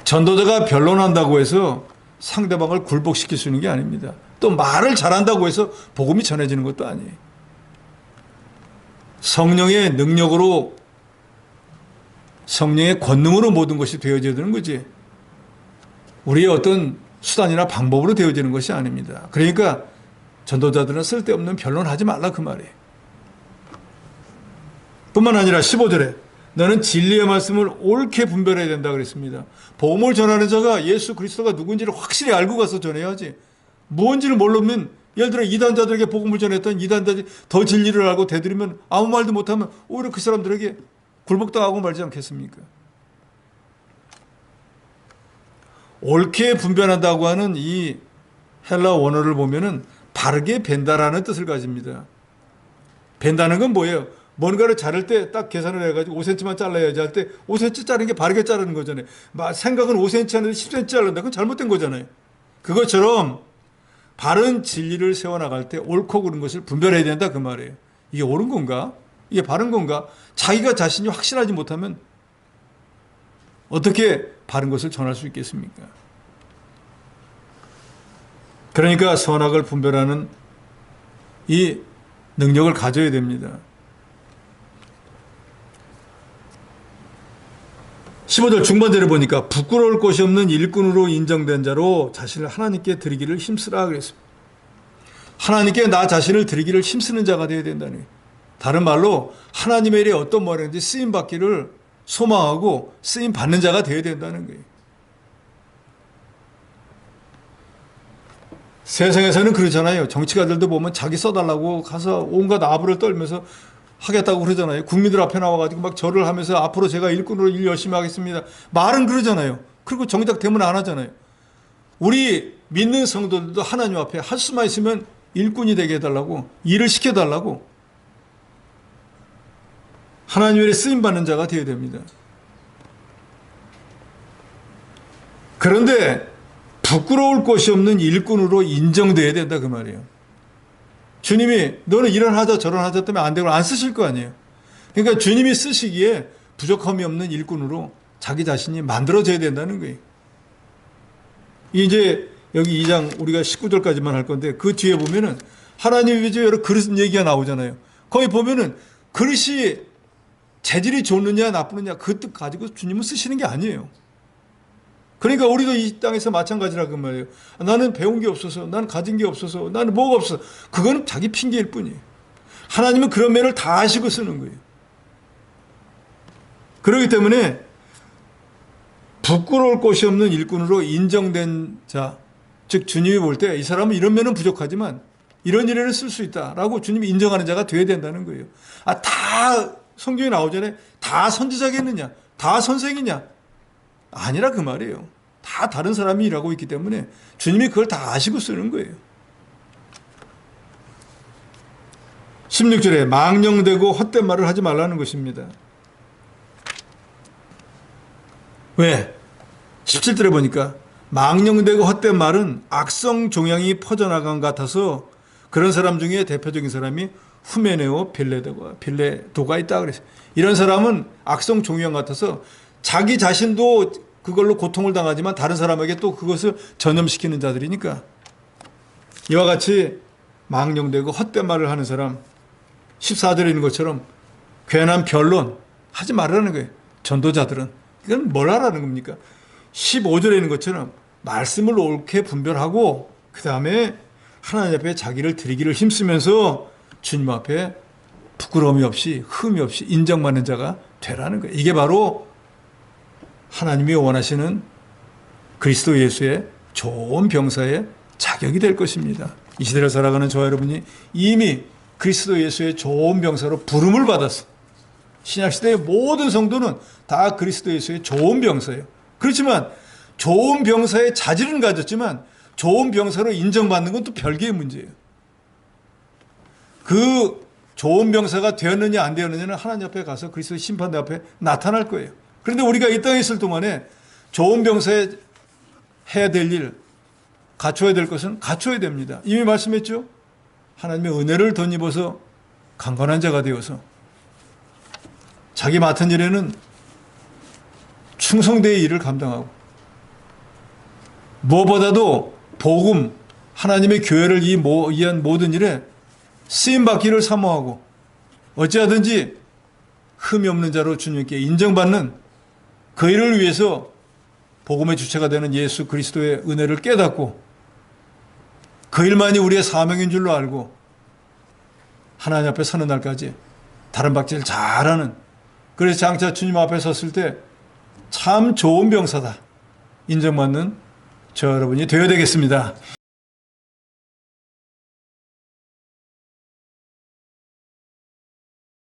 전도자가 변론한다고 해서 상대방을 굴복시킬 수 있는 게 아닙니다. 또 말을 잘한다고 해서 복음이 전해지는 것도 아니에요. 성령의 능력으로, 성령의 권능으로 모든 것이 되어져야 되는 거지, 우리의 어떤 수단이나 방법으로 되어지는 것이 아닙니다. 그러니까 전도자들은 쓸데없는 변론하지 말라 그 말이에요. 뿐만 아니라 15절에 너는 진리의 말씀을 옳게 분별해야 된다 그랬습니다. 복음을 전하는 자가 예수 그리스도가 누군지를 확실히 알고 가서 전해야지, 뭔지를 모르면, 예를 들어 이단자들에게 복음을 전했던 이단자들이 더 진리를 알고 대들으면 아무 말도 못하면 오히려 그 사람들에게 굴복당하고 말지 않겠습니까? 옳게 분별한다고 하는 이 헬라 원어를 보면은 바르게 벤다라는 뜻을 가집니다. 벤다는 건 뭐예요? 뭔가를 자를 때 딱 계산을 해가지고 5cm만 잘라야지 할 때 5cm 자르는 게 바르게 자르는 거잖아요. 생각은 5cm 하는데 10cm 자른다. 그건 잘못된 거잖아요. 그것처럼 바른 진리를 세워나갈 때 옳고 그른 것을 분별해야 된다 그 말이에요. 이게 옳은 건가? 이게 바른 건가? 자기가 자신이 확실하지 못하면 어떻게 바른 것을 전할 수 있겠습니까? 그러니까 선악을 분별하는 이 능력을 가져야 됩니다. 15절 중반절에 보니까 부끄러울 것이 없는 일꾼으로 인정된 자로 자신을 하나님께 드리기를 힘쓰라 그랬습니다. 하나님께 나 자신을 드리기를 힘쓰는 자가 되어야 된다는 거예요. 다른 말로 하나님의 일에 어떤 뭐라든지 쓰임받기를 소망하고 쓰임받는 자가 되어야 된다는 거예요. 세상에서는 그러잖아요. 정치가들도 보면 자기 써달라고 가서 온갖 아부를 떨면서 하겠다고 그러잖아요. 국민들 앞에 나와가지고 막 절을 하면서 앞으로 제가 일꾼으로 일 열심히 하겠습니다. 말은 그러잖아요. 그리고 정작 되면 안 하잖아요. 우리 믿는 성도들도 하나님 앞에 할 수만 있으면 일꾼이 되게 해달라고, 일을 시켜달라고, 하나님의 쓰임받는 자가 되어야 됩니다. 그런데 부끄러울 것이 없는 일꾼으로 인정되어야 된다 그 말이에요. 주님이 너는 이런 하자 저런 하자 때문에 안 되고 안 쓰실 거 아니에요. 그러니까 주님이 쓰시기에 부족함이 없는 일꾼으로 자기 자신이 만들어져야 된다는 거예요. 이제 여기 2장 우리가 19절까지만 할 건데 그 뒤에 보면은 하나님의 여러 그릇 얘기가 나오잖아요. 거기 보면은 그릇이 재질이 좋느냐 나쁘느냐 그 뜻 가지고 주님은 쓰시는 게 아니에요. 그러니까 우리도 이 땅에서 마찬가지라 그 말이에요. 나는 배운 게 없어서, 나는 가진 게 없어서, 나는 뭐가 없어. 그건 자기 핑계일 뿐이에요. 하나님은 그런 면을 다 아시고 쓰는 거예요. 그렇기 때문에 부끄러울 것이 없는 일꾼으로 인정된 자, 즉 주님이 볼 때 이 사람은 이런 면은 부족하지만 이런 일에는 쓸 수 있다라고 주님이 인정하는 자가 되어야 된다는 거예요. 다 성경에 나오잖아요. 다 선지자겠느냐? 다 선생이냐? 아니라 그 말이에요. 다 다른 사람이 일하고 있기 때문에 주님이 그걸 다 아시고 쓰는 거예요. 16절에 망령되고 헛된 말을 하지 말라는 것입니다. 왜? 17절에 보니까 망령되고 헛된 말은 악성 종양이 퍼져나간 것 같아서 그런 사람 중에 대표적인 사람이 후메네오 빌레도가 있다 그랬어요. 이런 사람은 악성 종양 같아서 자기 자신도 그걸로 고통을 당하지만 다른 사람에게 또 그것을 전염시키는 자들이니까 이와 같이 망령되고 헛된 말을 하는 사람 14절에 있는 것처럼 괜한 변론 하지 말라는 거예요. 전도자들은. 이건 뭘 하라는 겁니까? 15절에 있는 것처럼 말씀을 옳게 분별하고 그 다음에 하나님 앞에 자기를 드리기를 힘쓰면서 주님 앞에 부끄러움이 없이 흠이 없이 인정받는 자가 되라는 거예요. 이게 바로 하나님이 원하시는 그리스도 예수의 좋은 병사의 자격이 될 것입니다. 이 시대를 살아가는 저와 여러분이 이미 그리스도 예수의 좋은 병사로 부름을 받았어. 신약시대의 모든 성도는 다 그리스도 예수의 좋은 병사예요. 그렇지만 좋은 병사의 자질은 가졌지만 좋은 병사로 인정받는 건 또 별개의 문제예요. 그 좋은 병사가 되었느냐 안 되었느냐는 하나님 앞에 가서 그리스도의 심판대 앞에 나타날 거예요. 그런데 우리가 이 땅에 있을 동안에 좋은 병사에 해야 될 일, 갖춰야 될 것은 갖춰야 됩니다. 이미 말씀했죠. 하나님의 은혜를 덧입어서 강건한 자가 되어서 자기 맡은 일에는 충성되의 일을 감당하고, 무엇보다도 복음, 하나님의 교회를 위한 모든 일에 쓰임받기를 사모하고, 어찌하든지 흠이 없는 자로 주님께 인정받는 그 일을 위해서 복음의 주체가 되는 예수 그리스도의 은혜를 깨닫고, 그 일만이 우리의 사명인 줄로 알고 하나님 앞에 서는 날까지 다른 박질 잘하는, 그래서 장차 주님 앞에 섰을 때 참 좋은 병사다 인정받는 저 여러분이 되어야 되겠습니다.